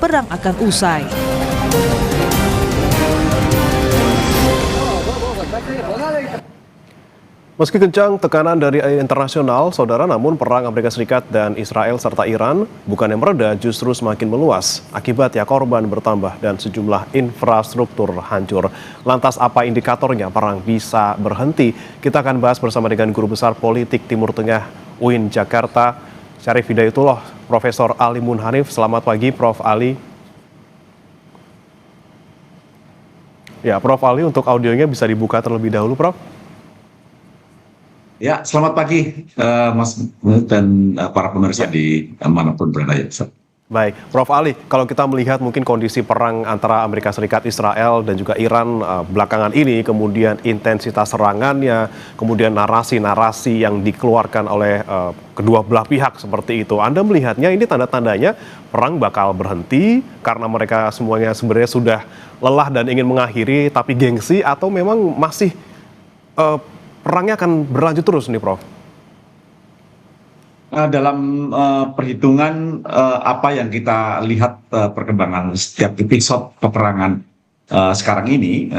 perang akan usai. Meski kencang tekanan dari internasional, saudara, namun perang Amerika Serikat dan Israel serta Iran bukannya mereda, justru semakin meluas. Akibatnya korban bertambah dan sejumlah infrastruktur hancur. Lantas apa indikatornya perang bisa berhenti? Kita akan bahas bersama dengan Guru Besar Politik Timur Tengah UIN Jakarta, Syarif Hidayatullah, Profesor Ali Munhanif. Selamat pagi, Prof. Ali. Ya, Prof. Ali, untuk audionya bisa dibuka terlebih dahulu, Prof. Ya, selamat pagi Mas dan para pemirsa di manapun berada ya. Baik, Prof. Ali, kalau kita melihat mungkin kondisi perang antara Amerika Serikat, Israel, dan juga Iran belakangan ini, kemudian intensitas serangannya, kemudian narasi-narasi yang dikeluarkan oleh kedua belah pihak seperti itu. Anda melihatnya ini tanda-tandanya perang bakal berhenti karena mereka semuanya sebenarnya sudah lelah dan ingin mengakhiri, tapi gengsi, atau memang masih perangnya akan berlanjut terus nih, Prof? Dalam perhitungan apa yang kita lihat perkembangan setiap episode peperangan sekarang ini,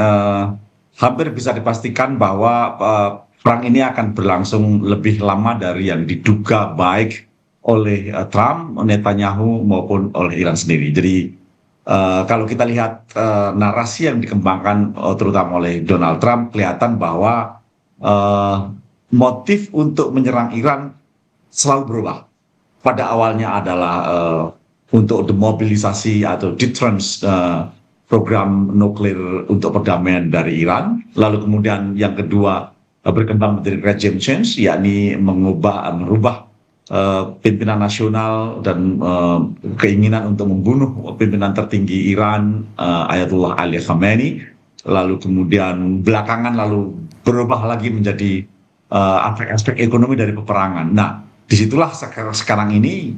hampir bisa dipastikan bahwa perang ini akan berlangsung lebih lama dari yang diduga baik oleh Trump, Netanyahu maupun oleh Iran sendiri. Jadi kalau kita lihat narasi yang dikembangkan terutama oleh Donald Trump, kelihatan bahwa motif untuk menyerang Iran selalu berubah. Pada awalnya adalah untuk demobilisasi atau deterrence program nuklir untuk perdamaian dari Iran. Lalu kemudian yang kedua berkembang menjadi regime change, yakni merubah pimpinan nasional dan keinginan untuk membunuh pimpinan tertinggi Iran, Ayatollah Ali Khamenei. Lalu kemudian belakangan lalu berubah lagi menjadi aspek-aspek ekonomi dari peperangan. Nah, disitulah sekarang ini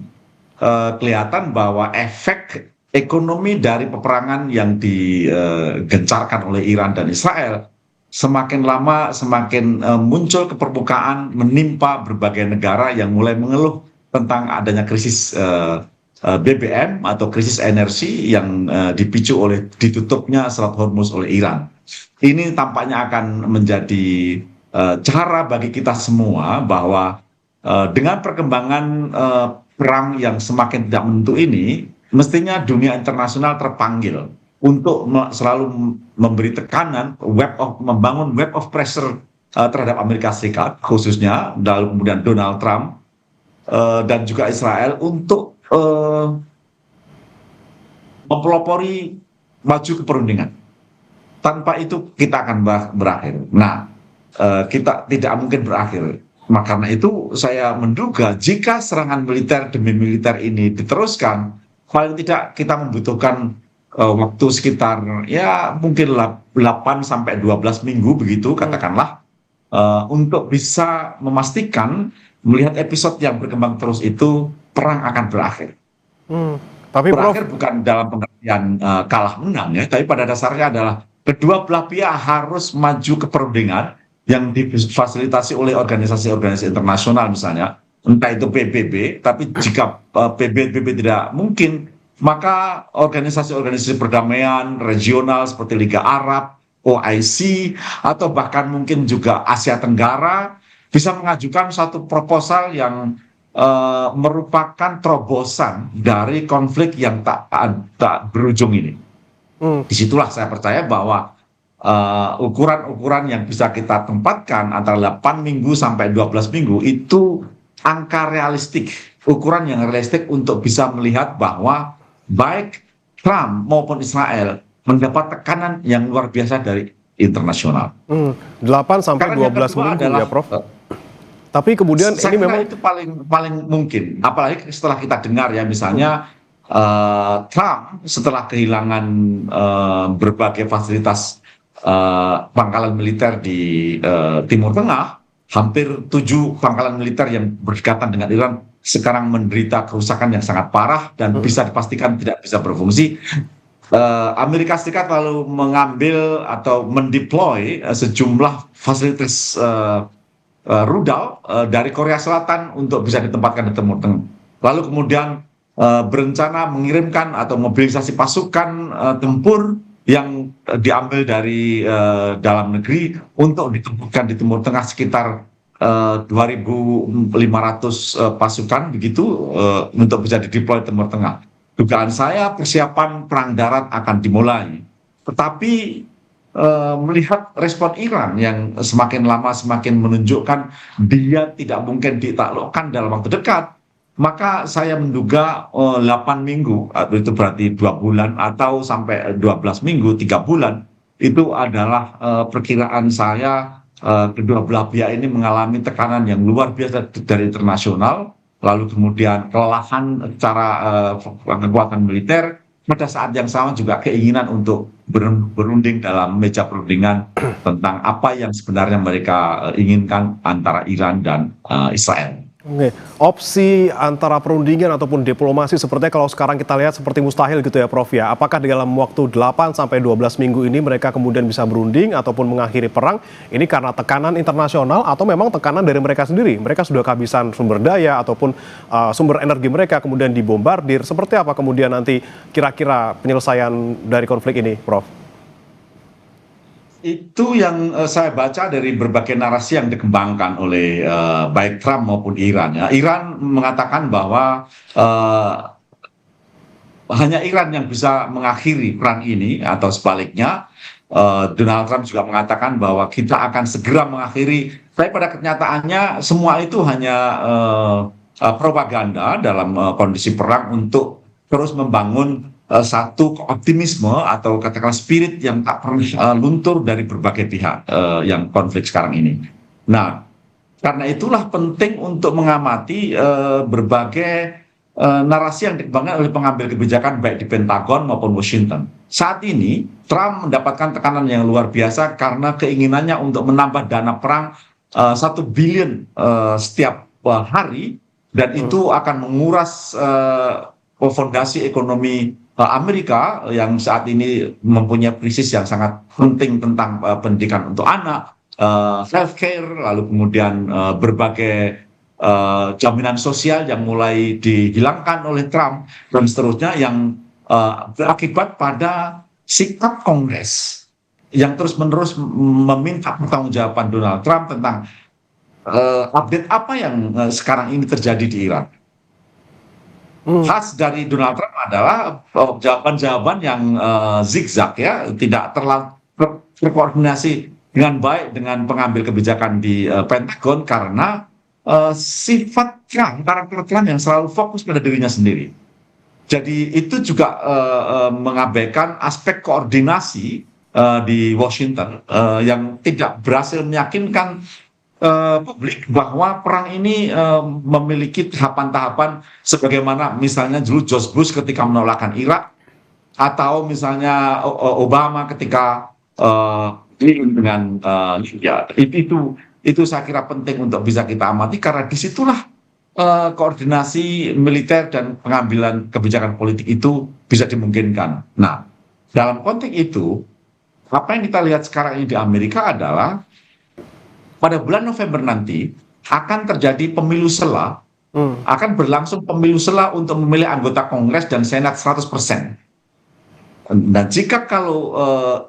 kelihatan bahwa efek ekonomi dari peperangan yang digencarkan oleh Iran dan Israel semakin lama semakin muncul ke permukaan, menimpa berbagai negara yang mulai mengeluh tentang adanya krisis BBM atau krisis energi yang dipicu oleh ditutupnya Selat Hormuz oleh Iran. Ini tampaknya akan menjadi cara bagi kita semua bahwa dengan perkembangan perang yang semakin tidak menentu ini, mestinya dunia internasional terpanggil untuk selalu memberi tekanan, membangun web of pressure terhadap Amerika Serikat khususnya, lalu kemudian Donald Trump dan juga Israel untuk mempelopori maju ke perundingan. Tanpa itu kita akan berakhir. Nah, kita tidak mungkin berakhir. Karena itu saya menduga jika serangan militer demi militer ini diteruskan, paling tidak kita membutuhkan waktu sekitar ya mungkin 8 sampai 12 minggu begitu katakanlah, untuk bisa memastikan melihat episode yang berkembang terus itu perang akan berakhir. Tapi berakhir Prof, bukan dalam pengertian kalah menang ya, tapi pada dasarnya adalah kedua belah pihak harus maju ke perundingan yang difasilitasi oleh organisasi-organisasi internasional misalnya, entah itu PBB, tapi jika PBB tidak mungkin, maka organisasi-organisasi perdamaian regional seperti Liga Arab, OIC, atau bahkan mungkin juga Asia Tenggara bisa mengajukan satu proposal yang merupakan terobosan dari konflik yang tak berujung ini. Disitulah saya percaya bahwa ukuran-ukuran yang bisa kita tempatkan antara 8 minggu sampai 12 minggu itu angka realistik, ukuran yang realistik untuk bisa melihat bahwa baik Trump maupun Israel mendapat tekanan yang luar biasa dari internasional. 8 sampai 12 minggu adalah, ya Prof. Tapi kemudian ini memang itu paling mungkin, apalagi setelah kita dengar ya misalnya Trump setelah kehilangan berbagai fasilitas pangkalan militer di Timur Tengah, hampir 7 pangkalan militer yang berdekatan dengan Iran sekarang menderita kerusakan yang sangat parah dan bisa dipastikan tidak bisa berfungsi. Amerika Serikat lalu mengambil atau mendeploy sejumlah fasilitas rudal dari Korea Selatan untuk bisa ditempatkan di Timur Tengah. Lalu kemudian berencana mengirimkan atau mobilisasi pasukan tempur yang diambil dari dalam negeri untuk ditempatkan di Timur Tengah sekitar 2.500 pasukan begitu untuk bisa dideploy Timur Tengah. Dugaan saya persiapan perang darat akan dimulai. Tetapi melihat respon Iran yang semakin lama semakin menunjukkan dia tidak mungkin ditaklukkan dalam waktu dekat, maka saya menduga 8 minggu, atau itu berarti 2 bulan, atau sampai 12 minggu, 3 bulan, itu adalah perkiraan saya kedua belah pihak ini mengalami tekanan yang luar biasa dari internasional, lalu kemudian kelelahan secara kekuatan militer, pada saat yang sama juga keinginan untuk berunding dalam meja perundingan tentang apa yang sebenarnya mereka inginkan antara Iran dan Israel. Oke, opsi antara perundingan ataupun diplomasi sepertinya kalau sekarang kita lihat seperti mustahil gitu ya Prof ya. Apakah di dalam waktu 8 sampai 12 minggu ini mereka kemudian bisa berunding ataupun mengakhiri perang? Ini karena tekanan internasional atau memang tekanan dari mereka sendiri? Mereka sudah kehabisan sumber daya ataupun sumber energi mereka kemudian dibombardir. Seperti apa kemudian nanti kira-kira penyelesaian dari konflik ini, Prof? Itu yang saya baca dari berbagai narasi yang dikembangkan oleh baik Trump maupun Iran. Ya. Iran mengatakan bahwa hanya Iran yang bisa mengakhiri perang ini, atau sebaliknya Donald Trump juga mengatakan bahwa kita akan segera mengakhiri. Tapi pada kenyataannya semua itu hanya propaganda dalam kondisi perang untuk terus membangun satu optimisme atau katakanlah spirit yang tak pernah luntur dari berbagai pihak yang konflik sekarang ini. Nah, karena itulah penting untuk mengamati berbagai narasi yang dikembangkan oleh pengambil kebijakan baik di Pentagon maupun Washington. Saat ini Trump mendapatkan tekanan yang luar biasa karena keinginannya untuk menambah dana perang 1 billion setiap hari, dan itu akan menguras fondasi ekonomi Amerika yang saat ini mempunyai krisis yang sangat penting tentang pendidikan untuk anak, healthcare, lalu kemudian berbagai jaminan sosial yang mulai dihilangkan oleh Trump dan seterusnya, yang berakibat pada sikap Kongres yang terus-menerus meminta pertanggungjawaban Donald Trump tentang update apa yang sekarang ini terjadi di Iran. Khas dari Donald Trump adalah jawaban-jawaban yang zigzag, ya, tidak terlalu terkoordinasi dengan baik dengan pengambil kebijakan di Pentagon karena sifat Trump, karakter Trump yang selalu fokus pada dirinya sendiri. Jadi itu juga mengabaikan aspek koordinasi di Washington yang tidak berhasil meyakinkan publik bahwa perang ini memiliki tahapan-tahapan sebagaimana misalnya dulu George Bush ketika menolakkan Irak, atau misalnya Obama ketika dengan Libya. Itu saya kira penting untuk bisa kita amati karena disitulah koordinasi militer dan pengambilan kebijakan politik itu bisa dimungkinkan. Nah, dalam konteks itu apa yang kita lihat sekarang ini di Amerika adalah pada bulan November nanti akan terjadi pemilu sela, akan berlangsung pemilu sela untuk memilih anggota Kongres dan Senat 100%. Dan jika kalau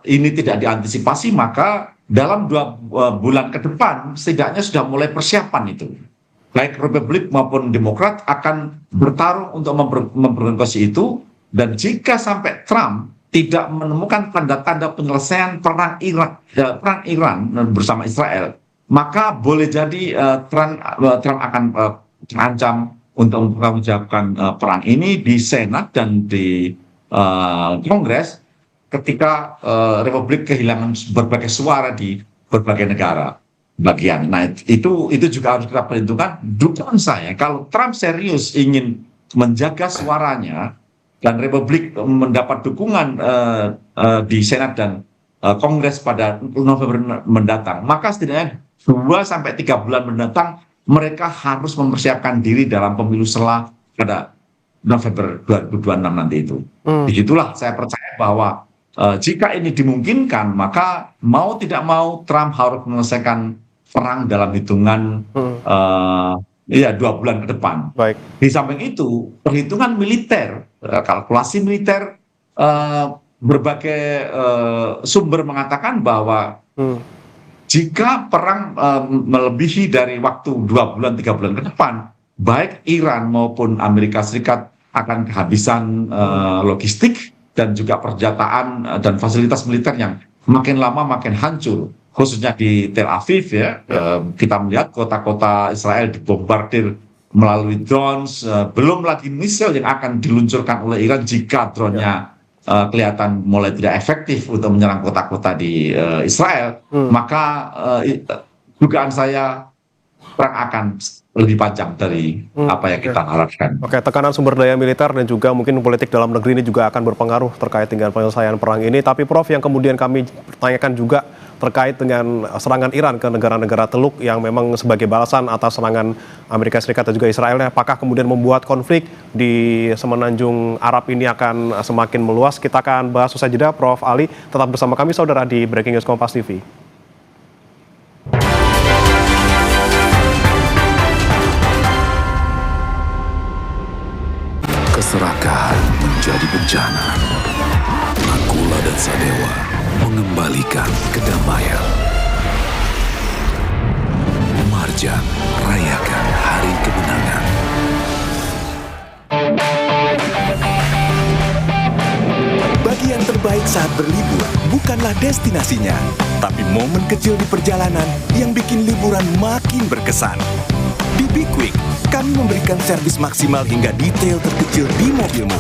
ini tidak diantisipasi, maka dalam 2 bulan ke depan setidaknya sudah mulai persiapan itu. Baik Republik maupun Demokrat akan bertarung untuk memperkuasa itu, dan jika sampai Trump tidak menemukan tanda-tanda penyelesaian perang Iran bersama Israel, maka boleh jadi Trump akan terancam untuk mempertanggungjawabkan perang ini di Senat dan di Kongres ketika Republik kehilangan berbagai suara di berbagai negara bagian. Nah, itu juga harus kita perhitungkan. Dugaan saya kalau Trump serius ingin menjaga suaranya dan Republik mendapat dukungan di Senat dan Kongres pada November mendatang, maka setidaknya 2-3 bulan mendatang mereka harus mempersiapkan diri dalam pemilu sela pada November 2026 nanti itu. Begitulah saya percaya bahwa jika ini dimungkinkan, maka mau tidak mau Trump harus menyelesaikan perang dalam hitungan Iya, 2 bulan ke depan. Baik. Di samping itu, perhitungan militer, kalkulasi militer, berbagai sumber mengatakan bahwa jika perang melebihi dari waktu 2 bulan, 3 bulan ke depan, baik Iran maupun Amerika Serikat akan kehabisan logistik dan juga persenjataan dan fasilitas militer yang makin lama makin hancur. Khususnya di Tel Aviv ya, kita melihat kota-kota Israel dibombardir melalui drones, belum lagi misil yang akan diluncurkan oleh Iran jika drone-nya kelihatan mulai tidak efektif untuk menyerang kota-kota di Israel, maka dugaan saya perang akan lebih panjang dari apa yang kita harapkan. Oke, tekanan sumber daya militer dan juga mungkin politik dalam negeri ini juga akan berpengaruh terkait dengan penyelesaian perang ini. Tapi Prof, yang kemudian kami tanyakan juga terkait dengan serangan Iran ke negara-negara Teluk yang memang sebagai balasan atas serangan Amerika Serikat dan juga Israel, apakah kemudian membuat konflik di semenanjung Arab ini akan semakin meluas? Kita akan bahas usai jeda. Prof Ali, tetap bersama kami saudara di Breaking News Kompas TV. Keserakahan menjadi bencana. Nakula dan Sadewa mengembalikan kedamaian. Marjan rayakan hari kemenangan. Bagi yang terbaik saat berlibur bukanlah destinasinya, tapi momen kecil di perjalanan yang bikin liburan makin berkesan. Di Be Quick, kami memberikan servis maksimal hingga detail terkecil di mobilmu.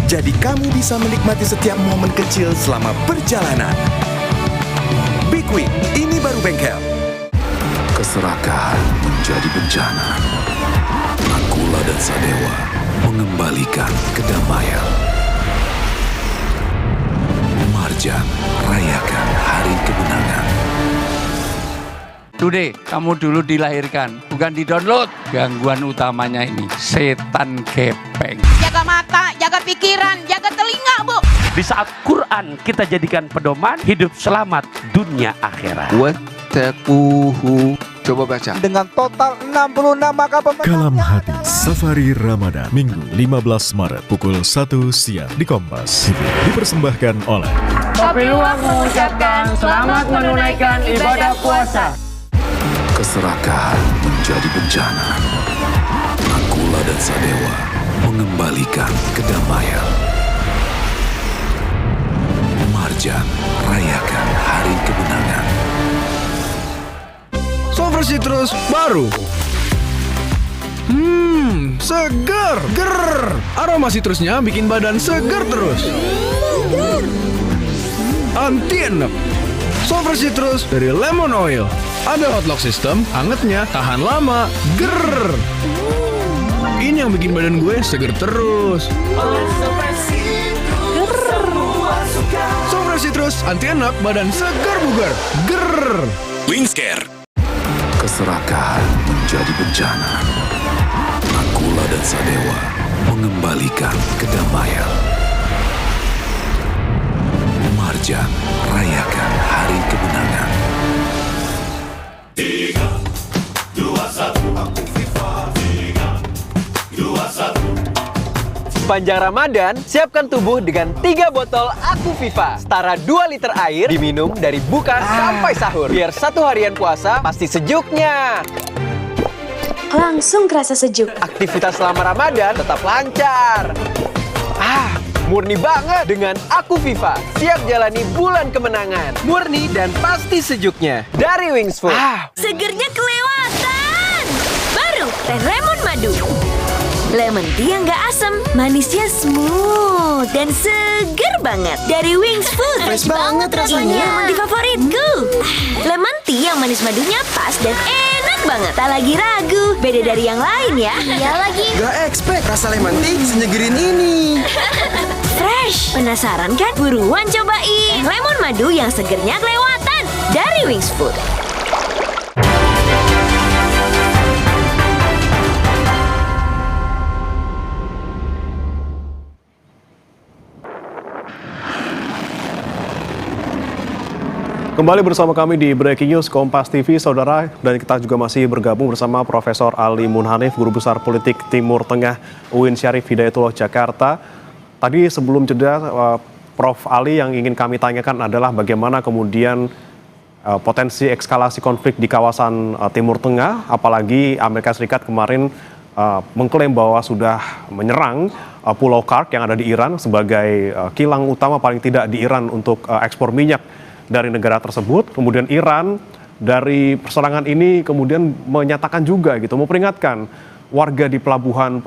Jadi kamu bisa menikmati setiap momen kecil selama perjalanan. Be Quick, ini baru bengkel. Keserakahan menjadi bencana. Nakula dan Sadewa mengembalikan kedamaian. Marjan rayakan hari kemenangan. Today, kamu dulu dilahirkan, bukan di-download. Gangguan utamanya ini, setan gepeng. Jaga mata, jaga pikiran, jaga telinga, Bu. Di saat Quran kita jadikan pedoman, hidup selamat dunia akhirat. Wattaquhu. Coba baca. Dengan total 66 maka pemenangnya. Kalam Hati Safari Ramadan Minggu 15 Maret pukul 1 siang di Kompas TV. Dipersembahkan oleh Kopi Luwak mengucapkan selamat menunaikan ibadah puasa. Keserakahan menjadi bencana. Nakula dan Sadewa mengembalikan kedamaian. Marjan rayakan hari kemenangan. Sover Citrus baru. Seger. Aroma citrusnya bikin badan seger terus. Anti enek. Sover Citrus dari Lemon Oil. Ada hot lock system, hangatnya tahan lama. Ini yang bikin badan gue seger terus. Sover Citrus anti enek, badan seger bugar. Wingscare. Keserakahan menjadi bencana. Nakula dan Sadewa mengembalikan kedamaian. Marjan rayakan hari kemenangan. 3, 2, 1, aku FIFA. 3, 2, 1. Sepanjang Ramadan, siapkan tubuh dengan 3 botol Aku Viva. Setara 2 liter air diminum dari buka sampai sahur. Biar satu harian puasa pasti sejuknya. Langsung kerasa sejuk. Aktivitas selama Ramadan tetap lancar. Murni banget dengan Aku Viva. Siap jalani bulan kemenangan. Murni dan pasti sejuknya. Dari Wings Food. Segernya kelewatan. Baru teh lemon madu. Lemon tea yang gak asam, manisnya smooth dan seger banget. Dari Wings Food. Fresh banget rasanya. Ini yang di favoritku. Lemon tea yang manis madunya pas dan enak banget. Tak lagi ragu, beda dari yang lain ya. Iya lagi. Gak expect rasa lemon tea senyegerin ini. Fresh. Penasaran kan? Buruan cobain. Lemon madu yang segernya kelewatan. Dari Wings Food. Kembali bersama kami di Breaking News Kompas TV, saudara, dan kita juga masih bergabung bersama Profesor Ali Munhanif, Guru Besar Politik Timur Tengah UIN Syarif Hidayatullah Jakarta. Tadi sebelum jeda, Prof. Ali, yang ingin kami tanyakan adalah bagaimana kemudian potensi eskalasi konflik di kawasan Timur Tengah, apalagi Amerika Serikat kemarin mengklaim bahwa sudah menyerang Pulau Kark yang ada di Iran sebagai kilang utama paling tidak di Iran untuk ekspor minyak dari negara tersebut. Kemudian Iran dari serangan ini kemudian menyatakan juga gitu, memperingatkan warga di pelabuhan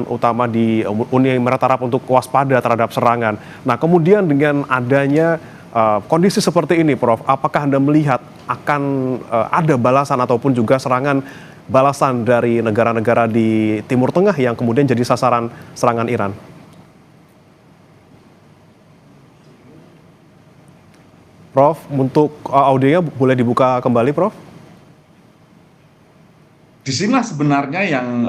utama di Uni Emirat Arab untuk waspada terhadap serangan. Nah, kemudian dengan adanya kondisi seperti ini, Prof, apakah Anda melihat akan ada balasan ataupun juga balasan dari negara-negara di Timur Tengah yang kemudian jadi sasaran serangan Iran? Prof, untuk audionya boleh dibuka kembali, Prof? Di sinilah sebenarnya yang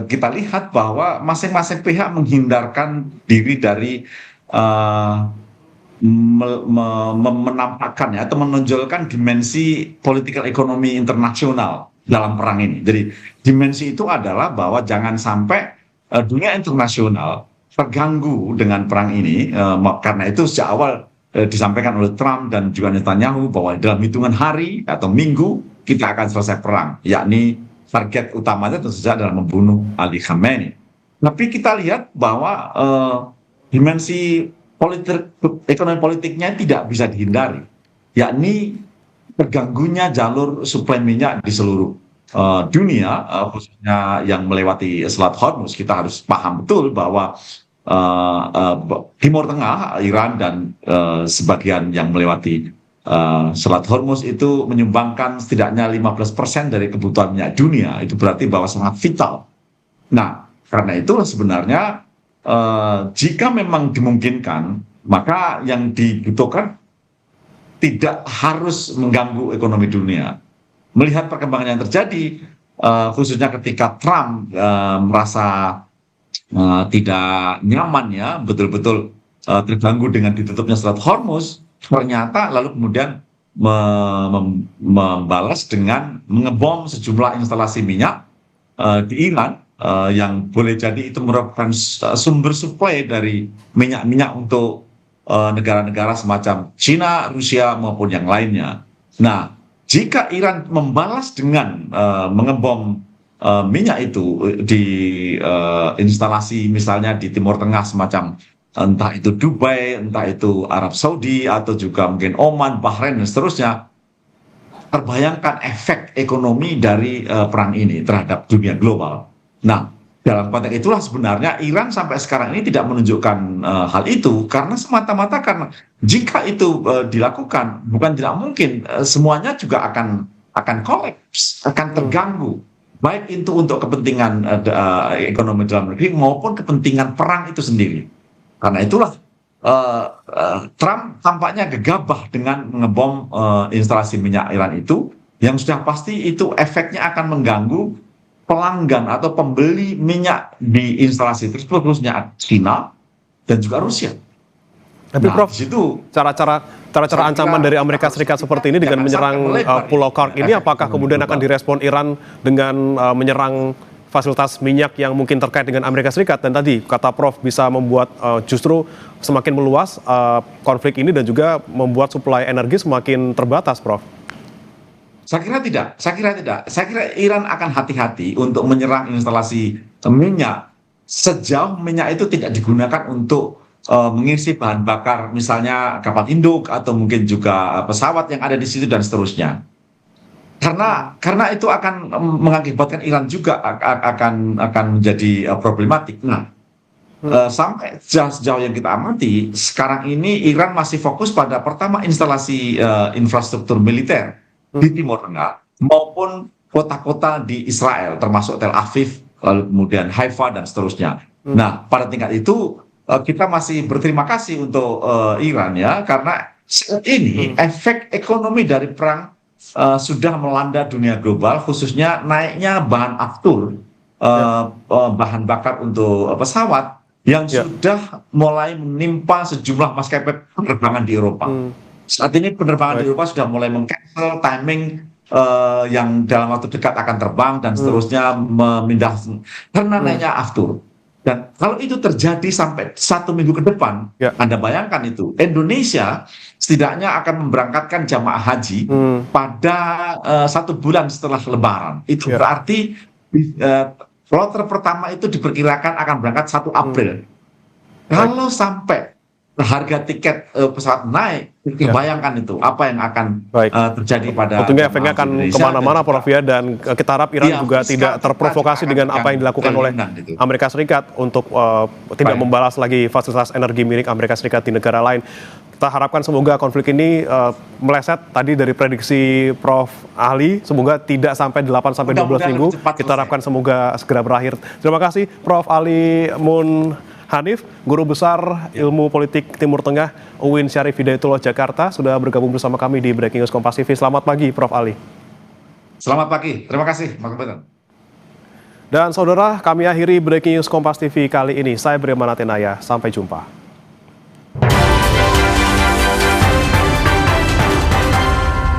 kita lihat bahwa masing-masing pihak menghindarkan diri dari menampakkan atau menonjolkan dimensi political ekonomi internasional dalam perang ini. Jadi dimensi itu adalah bahwa jangan sampai dunia internasional terganggu dengan perang ini, karena itu sejak awal disampaikan oleh Trump dan juga Netanyahu bahwa dalam hitungan hari atau minggu kita akan selesai perang, yakni target utamanya tentu saja adalah membunuh Ali Khamenei. Tapi kita lihat bahwa dimensi ekonomi politiknya tidak bisa dihindari, yakni terganggunya jalur suplai minyak di seluruh dunia, khususnya yang melewati Selat Hormuz. Kita harus paham betul bahwa Timur Tengah, Iran dan sebagian yang melewati Selat Hormuz itu menyumbangkan setidaknya 15% dari kebutuhan minyak dunia. Itu berarti bahwa sangat vital. Nah, karena itulah sebenarnya jika memang dimungkinkan, maka yang dibutuhkan tidak harus mengganggu ekonomi dunia. Melihat perkembangan yang terjadi, khususnya ketika Trump merasa tidak nyaman, ya, betul-betul terganggu dengan ditutupnya Selat Hormuz, ternyata lalu kemudian membalas dengan mengebom sejumlah instalasi minyak di Iran, yang boleh jadi itu merupakan sumber suplai dari minyak untuk negara-negara semacam China, Rusia maupun yang lainnya. Nah, jika Iran membalas dengan mengebom minyak itu di instalasi misalnya di Timur Tengah semacam entah itu Dubai, entah itu Arab Saudi, atau juga mungkin Oman, Bahrain, dan seterusnya, terbayangkan efek ekonomi dari perang ini terhadap dunia global. Nah, dalam konteks itulah sebenarnya Iran sampai sekarang ini tidak menunjukkan hal itu, karena semata-mata karena jika itu dilakukan, bukan tidak mungkin semuanya juga akan kolaps, akan terganggu, baik itu untuk kepentingan ekonomi dalam negeri maupun kepentingan perang itu sendiri. Karena itulah Trump tampaknya gegabah dengan mengebom instalasi minyak Iran itu, yang sudah pasti itu efeknya akan mengganggu pelanggan atau pembeli minyak di instalasi tersebut, khususnya China dan juga Rusia. Tapi Prof, cara-cara ancaman dari Amerika Serikat seperti ini dengan menyerang Pulau Kark ini, apakah kemudian akan direspon Iran dengan menyerang fasilitas minyak yang mungkin terkait dengan Amerika Serikat? Dan tadi kata Prof bisa membuat justru semakin meluas konflik ini dan juga membuat suplai energi semakin terbatas, Prof. Saya kira tidak. Saya kira Iran akan hati-hati untuk menyerang instalasi minyak sejauh minyak itu tidak digunakan untuk mengisi bahan bakar, misalnya kapal induk atau mungkin juga pesawat yang ada di situ dan seterusnya. Karena itu akan mengakibatkan Iran juga akan menjadi problematik. Nah, sampai sejauh yang kita amati sekarang ini Iran masih fokus pada pertama instalasi infrastruktur militer di Timur Tengah maupun kota-kota di Israel, termasuk Tel Aviv, lalu kemudian Haifa dan seterusnya. Nah, pada tingkat itu kita masih berterima kasih untuk Iran, ya, karena saat ini efek ekonomi dari perang sudah melanda dunia global, khususnya naiknya bahan aftur, bahan bakar untuk pesawat yang sudah mulai menimpa sejumlah maskapai penerbangan di Eropa. Saat ini penerbangan di Eropa sudah mulai meng-cancel timing yang dalam waktu dekat akan terbang dan seterusnya memindah karena naiknya aftur. Dan kalau itu terjadi sampai 1 minggu ke depan, Anda bayangkan itu, Indonesia setidaknya akan memberangkatkan jamaah haji pada 1 bulan setelah Lebaran. Itu berarti kloter pertama itu diperkirakan akan berangkat 1 April. Kalau sampai harga tiket pesawat naik, bayangkan itu apa yang akan terjadi pada tentunya efeknya akan kemana-mana Prof ya, dan kita harap Iran juga tidak terprovokasi dengan apa yang dilakukan oleh Amerika Serikat untuk tidak membalas lagi fasilitas energi milik Amerika Serikat di negara lain. Kita harapkan semoga konflik ini meleset tadi dari prediksi Prof Ali, semoga tidak sampai 8 sampai 12 minggu. Kita harapkan semoga segera berakhir. Terima kasih Prof Ali Mun Hanif, Guru Besar Ilmu Politik Timur Tengah UIN Syarif Hidayatullah Jakarta, sudah bergabung bersama kami di Breaking News Kompas TV. Selamat pagi Prof Ali. Selamat pagi, terima kasih Mas Kebetulan. Dan saudara, kami akhiri Breaking News Kompas TV kali ini. Saya Bremana Tenaya, sampai jumpa.